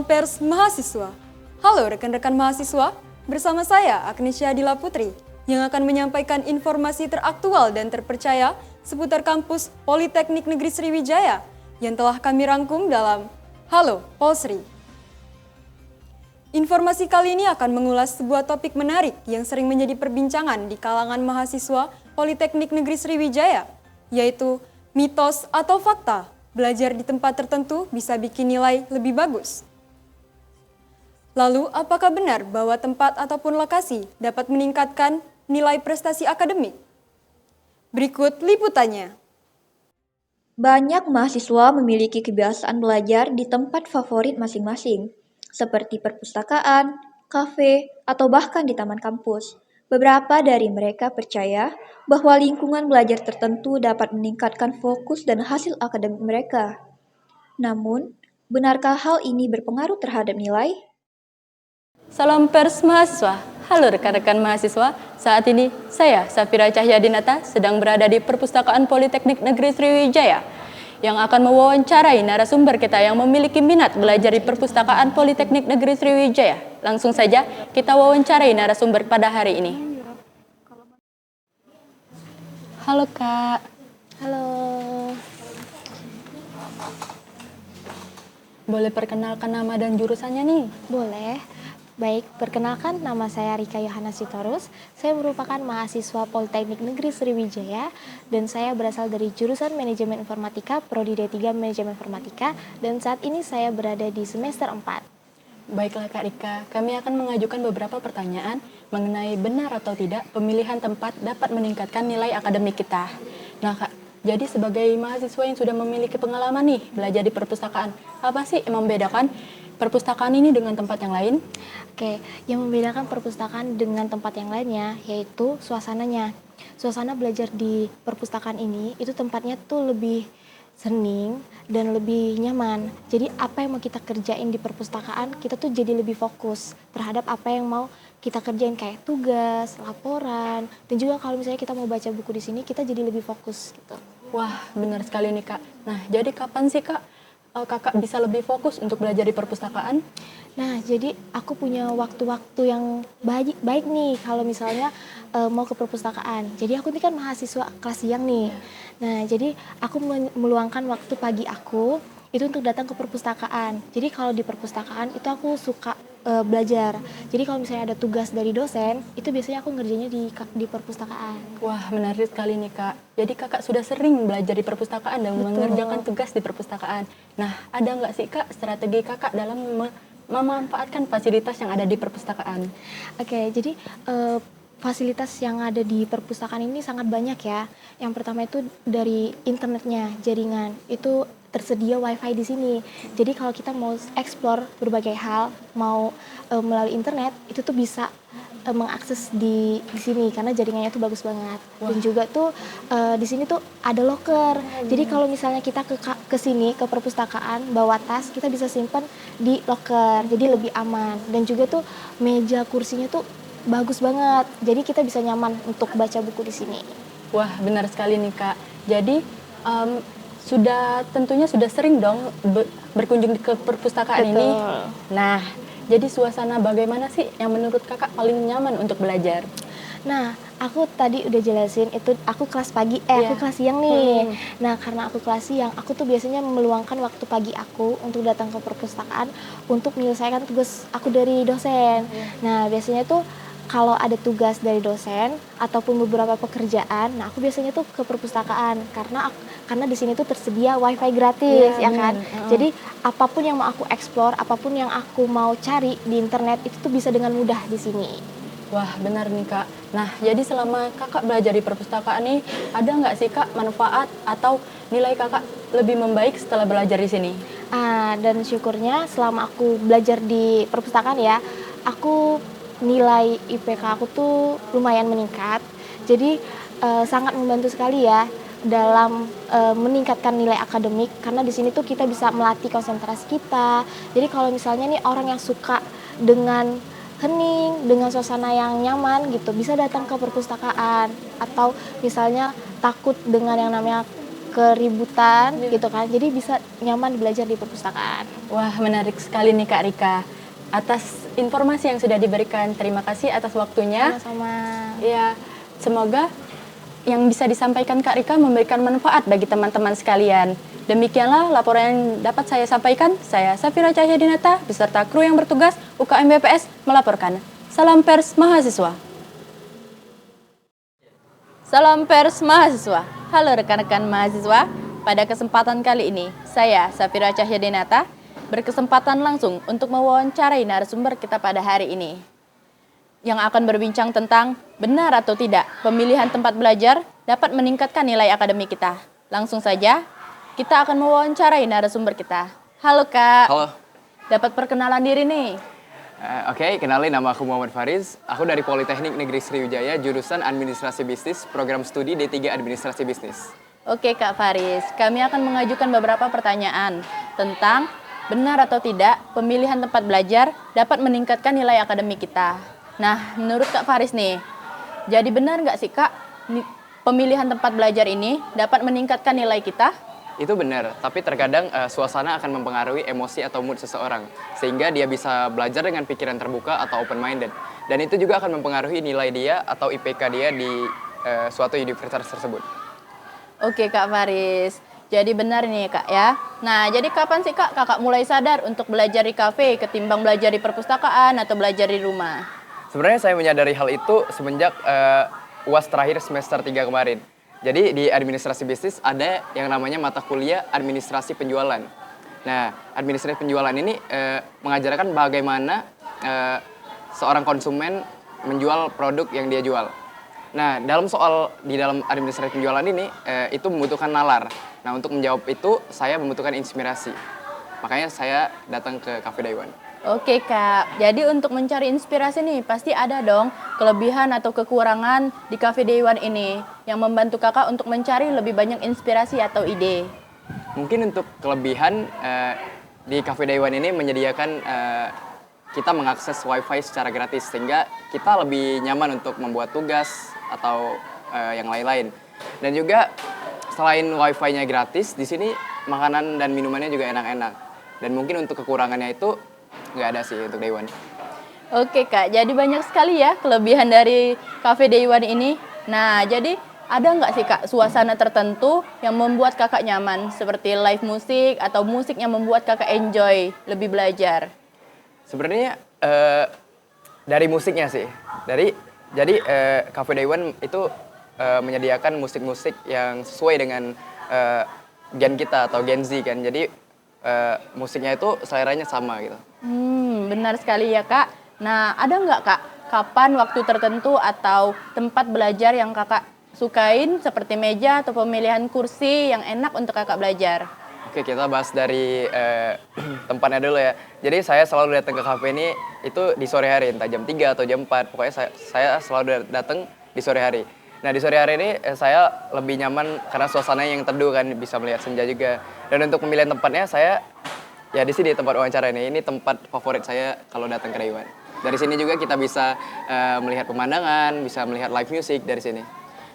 Salam Pers Mahasiswa. Halo rekan-rekan mahasiswa, bersama saya Agnesia Dila Putri yang akan menyampaikan informasi teraktual dan terpercaya seputar kampus Politeknik Negeri Sriwijaya yang telah kami rangkum dalam Halo Polsri. Informasi kali ini akan mengulas sebuah topik menarik yang sering menjadi perbincangan di kalangan mahasiswa Politeknik Negeri Sriwijaya, yaitu mitos atau fakta belajar di tempat tertentu bisa bikin nilai lebih bagus. Lalu, apakah benar bahwa tempat ataupun lokasi dapat meningkatkan nilai prestasi akademik? Berikut liputannya. Banyak mahasiswa memiliki kebiasaan belajar di tempat favorit masing-masing, seperti perpustakaan, kafe, atau bahkan di taman kampus. Beberapa dari mereka percaya bahwa lingkungan belajar tertentu dapat meningkatkan fokus dan hasil akademik mereka. Namun, benarkah hal ini berpengaruh terhadap nilai? Salam Pers Mahasiswa. Halo rekan-rekan mahasiswa. Saat ini saya, Safira Cahyadinata, sedang berada di Perpustakaan Politeknik Negeri Sriwijaya yang akan mewawancarai narasumber kita yang memiliki minat belajar di Perpustakaan Politeknik Negeri Sriwijaya. Langsung saja kita wawancarai narasumber pada hari ini. Halo Kak. Halo. Boleh perkenalkan nama dan jurusannya nih? Boleh. Baik, perkenalkan nama saya Rika Yohana Sitorus. Saya merupakan mahasiswa Politeknik Negeri Sriwijaya dan saya berasal dari jurusan Manajemen Informatika, Prodi D3 Manajemen Informatika, dan saat ini saya berada di semester 4. Baiklah Kak Rika, kami akan mengajukan beberapa pertanyaan mengenai benar atau tidak pemilihan tempat dapat meningkatkan nilai akademik kita. Nah Kak, jadi sebagai mahasiswa yang sudah memiliki pengalaman nih belajar di perpustakaan, apa sih yang membedakan perpustakaan ini dengan tempat yang lain? Oke, yang membedakan perpustakaan dengan tempat yang lainnya yaitu suasananya. Suasana belajar di perpustakaan ini itu tempatnya tuh lebih hening dan lebih nyaman. Jadi apa yang mau kita kerjain di perpustakaan, kita tuh jadi lebih fokus terhadap apa yang mau kita kerjain kayak tugas, laporan, dan juga kalau misalnya kita mau baca buku di sini, kita jadi lebih fokus gitu. Wah, benar sekali nih Kak. Nah, jadi kapan sih Kak Kakak bisa lebih fokus untuk belajar di perpustakaan? Nah, jadi aku punya waktu-waktu yang baik nih kalau misalnya mau ke perpustakaan. Jadi aku ini kan mahasiswa kelas siang nih. Nah, jadi aku meluangkan waktu pagi aku itu untuk datang ke perpustakaan. Jadi kalau di perpustakaan itu aku suka belajar. Jadi kalau misalnya ada tugas dari dosen, itu biasanya aku ngerjainnya di perpustakaan. Wah, menarik sekali nih Kak. Jadi Kakak sudah sering belajar di perpustakaan dan Betul. mengerjakan tugas di perpustakaan. Nah, ada nggak sih Kak strategi Kakak dalam memanfaatkan fasilitas yang ada di perpustakaan? Oke, jadi fasilitas yang ada di perpustakaan ini sangat banyak ya. Yang pertama itu dari internetnya, jaringan. Itu tersedia wifi di sini. Jadi kalau kita mau explore berbagai hal, mau melalui internet, itu tuh bisa mengakses di sini karena jaringannya tuh bagus banget. Wah. Dan juga tuh di sini tuh ada locker. Jadi kalau misalnya kita ke sini ke perpustakaan bawa tas, kita bisa simpan di locker. Jadi lebih aman. Dan juga tuh meja kursinya tuh bagus banget. Jadi kita bisa nyaman untuk baca buku di sini. Wah, benar sekali nih Kak. Jadi tentunya sudah sering dong berkunjung ke perpustakaan ini. Nah, jadi suasana bagaimana sih yang menurut Kakak paling nyaman untuk belajar? Nah, aku tadi udah jelasin itu aku kelas pagi, aku kelas siang nih. Nah, karena aku kelas siang, aku tuh biasanya meluangkan waktu pagi aku untuk datang ke perpustakaan untuk menyelesaikan tugas aku dari dosen. Nah, biasanya tuh kalau ada tugas dari dosen ataupun beberapa pekerjaan, nah aku biasanya tuh ke perpustakaan karena di sini tuh tersedia wifi gratis, ya kan. Jadi apapun yang mau aku explore, apapun yang aku mau cari di internet itu tuh bisa dengan mudah di sini. Wah, benar nih Kak. Nah, jadi selama Kakak belajar di perpustakaan ini, ada nggak sih Kak manfaat atau nilai Kakak lebih membaik setelah belajar di sini? Dan syukurnya selama aku belajar di perpustakaan ya, aku nilai IPK aku tuh lumayan meningkat. Jadi sangat membantu sekali ya dalam meningkatkan nilai akademik karena di sini tuh kita bisa melatih konsentrasi kita. Jadi kalau misalnya nih orang yang suka dengan hening, dengan suasana yang nyaman gitu, bisa datang ke perpustakaan. Atau misalnya takut dengan yang namanya keributan gitu kan. Jadi bisa nyaman belajar di perpustakaan. Wah, menarik sekali nih Kak Rika. Atas informasi yang sudah diberikan, terima kasih atas waktunya. Sama-sama. Ya, semoga yang bisa disampaikan Kak Rika memberikan manfaat bagi teman-teman sekalian. Demikianlah laporan yang dapat saya sampaikan. Saya Safira Cahyadinata beserta kru yang bertugas UKM BPS melaporkan. Salam pers mahasiswa. Salam pers mahasiswa. Halo rekan-rekan mahasiswa. Pada kesempatan kali ini, saya Safira Cahyadinata berkesempatan langsung untuk mewawancarai narasumber kita pada hari ini yang akan berbincang tentang benar atau tidak pemilihan tempat belajar dapat meningkatkan nilai akademik kita. Langsung saja, kita akan mewawancarai narasumber kita. Halo Kak. Halo. Dapat perkenalan diri nih. Oke, kenalin nama aku Muhammad Fariz. Aku dari Politeknik Negeri Sriwijaya, jurusan Administrasi Bisnis, program studi D3 Administrasi Bisnis. Oke Kak Faris, kami akan mengajukan beberapa pertanyaan tentang benar atau tidak pemilihan tempat belajar dapat meningkatkan nilai akademik kita. Nah, menurut Kak Faris nih, jadi benar nggak sih Kak, pemilihan tempat belajar ini dapat meningkatkan nilai kita? Itu benar, tapi terkadang suasana akan mempengaruhi emosi atau mood seseorang, sehingga dia bisa belajar dengan pikiran terbuka atau open-minded. Dan itu juga akan mempengaruhi nilai dia atau IPK dia di suatu universitas tersebut. Oke Kak Faris, jadi benar nih Kak ya. Nah, jadi kapan sih Kak Kakak mulai sadar untuk belajar di kafe ketimbang belajar di perpustakaan atau belajar di rumah? Sebenarnya saya menyadari hal itu semenjak UAS terakhir semester 3 kemarin. Jadi di administrasi bisnis ada yang namanya mata kuliah administrasi penjualan. Nah, administrasi penjualan ini mengajarkan bagaimana seorang konsumen menjual produk yang dia jual. Nah, di dalam administrasi penjualan ini itu membutuhkan nalar. Nah, untuk menjawab itu saya membutuhkan inspirasi. Makanya saya datang ke Cafe Daiwan. Oke Kak, jadi untuk mencari inspirasi nih pasti ada dong kelebihan atau kekurangan di Cafe Daiwan ini yang membantu Kakak untuk mencari lebih banyak inspirasi atau ide. Mungkin untuk kelebihan di Cafe Daiwan ini menyediakan kita mengakses wifi secara gratis sehingga kita lebih nyaman untuk membuat tugas atau yang lain-lain. Dan juga selain wifi-nya gratis, di sini makanan dan minumannya juga enak-enak. Dan mungkin untuk kekurangannya itu nggak ada sih untuk Daiwan. Oke Kak, jadi banyak sekali ya kelebihan dari Cafe Daiwan ini. Nah, jadi ada nggak sih Kak suasana tertentu yang membuat Kakak nyaman seperti live musik atau musik yang membuat Kakak enjoy lebih belajar? Sebenarnya dari musiknya sih. Jadi Cafe Daiwan itu menyediakan musik-musik yang sesuai dengan gen kita atau Gen Z kan. Jadi musiknya itu seleranya sama gitu. Benar sekali ya Kak. Nah, ada nggak Kak kapan waktu tertentu atau tempat belajar yang Kakak sukain seperti meja atau pemilihan kursi yang enak untuk Kakak belajar? Oke, kita bahas dari tempatnya dulu ya. Jadi saya selalu datang ke kafe ini itu di sore hari, entah jam 3 atau jam 4. Pokoknya saya selalu datang di sore hari. Nah, di sore hari ini saya lebih nyaman karena suasananya yang teduh kan, bisa melihat senja juga. Dan untuk pemilihan tempatnya saya ya di sini tempat wawancara ini tempat favorit saya kalau datang ke Daiwan. Dari sini juga kita bisa melihat pemandangan, bisa melihat live music dari sini.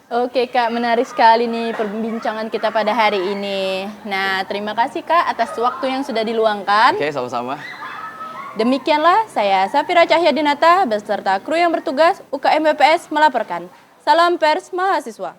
Oke Kak, menarik sekali nih perbincangan kita pada hari ini. Nah, terima kasih Kak atas waktu yang sudah diluangkan. Oke, sama-sama. Demikianlah saya Safira Cahyadinata beserta kru yang bertugas UKM BPS melaporkan. Salam pers mahasiswa.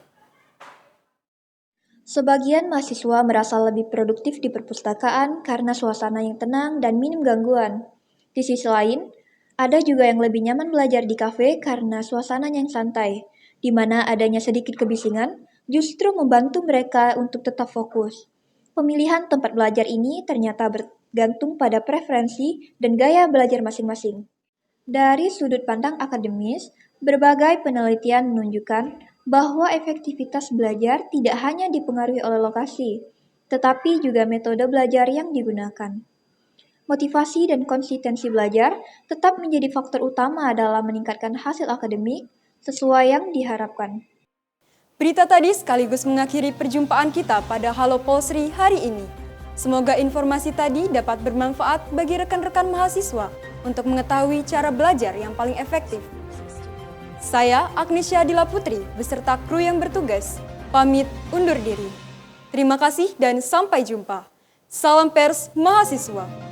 Sebagian mahasiswa merasa lebih produktif di perpustakaan karena suasana yang tenang dan minim gangguan. Di sisi lain, ada juga yang lebih nyaman belajar di kafe karena suasananya yang santai, di mana adanya sedikit kebisingan justru membantu mereka untuk tetap fokus. Pemilihan tempat belajar ini ternyata bergantung pada preferensi dan gaya belajar masing-masing. Dari sudut pandang akademis, berbagai penelitian menunjukkan bahwa efektivitas belajar tidak hanya dipengaruhi oleh lokasi, tetapi juga metode belajar yang digunakan. Motivasi dan konsistensi belajar tetap menjadi faktor utama dalam meningkatkan hasil akademik sesuai yang diharapkan. Berita tadi sekaligus mengakhiri perjumpaan kita pada Halo Polsri hari ini. Semoga informasi tadi dapat bermanfaat bagi rekan-rekan mahasiswa untuk mengetahui cara belajar yang paling efektif. Saya, Agnesya Dila Putri, beserta kru yang bertugas, pamit undur diri. Terima kasih dan sampai jumpa. Salam pers mahasiswa.